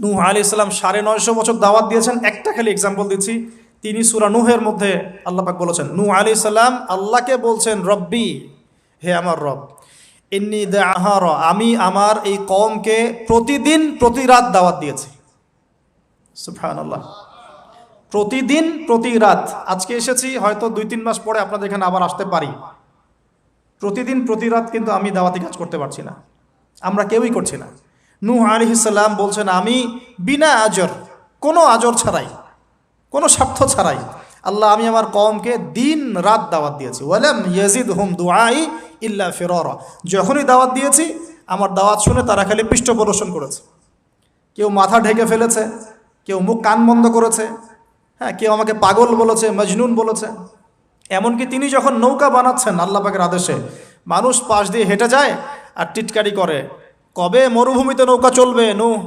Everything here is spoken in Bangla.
নূহ আলাইহিস সালাম 950 বছর দাওয়াত দিয়েছেন। একটা খালি এক্সাম্পল দিচ্ছি, তিনি সূরা নূহের মধ্যে আল্লাহ পাক বলেছেন, নূহ আলাইহিস সালাম আল্লাহকে বলছেন, রব্বি, হে আমার রব, ইন্নী দাআহার, আমি আমার এই কওমকে প্রতিদিন প্রতি রাত দাওয়াত দিয়েছি। সুবহানাল্লাহ, প্রতিদিন প্রতি রাত। আজকে এসেছি, হয়তো 2-3 মাস পরে আপনাদের এখানে আবার আসতে পারি। প্রতিদিন প্রতি রাত কিন্তু আমি দাওয়াতি কাজ করতে পারছি না, আমরা কেউই করছি না। নূহ আলাইহিস সালাম বলছেন, আমি বিনা আজর, কোনো আজর ছাড়াই, কোনো স্বার্থ ছাড়াই, আল্লাহ, আমি আমার কওমকে দিন রাত দাওয়াত দিয়েছি। ওয়ালাম ইয়াজিদহুম দুআই ইল্লা ফিরারা, যখনই দাওয়াত দিয়েছি আমার দাওয়াত শুনে তারা খালি পৃষ্ঠ প্রদর্শন করেছে। কেউ মাথা ঢেকে ফেলেছে, কেউ মুখ কান বন্ধ করেছে, হ্যাঁ, কেউ আমাকে পাগল বলেছে, মজনুন বলেছে। এমনকি তিনি যখন নৌকা বানাচ্ছেন আল্লাহ পাকের আদেশে, মানুষ পাশ দিয়ে হেঁটে যায় আর টিটকারি করে, কবে মরুভূমিতে নৌকা চলবে নূহ,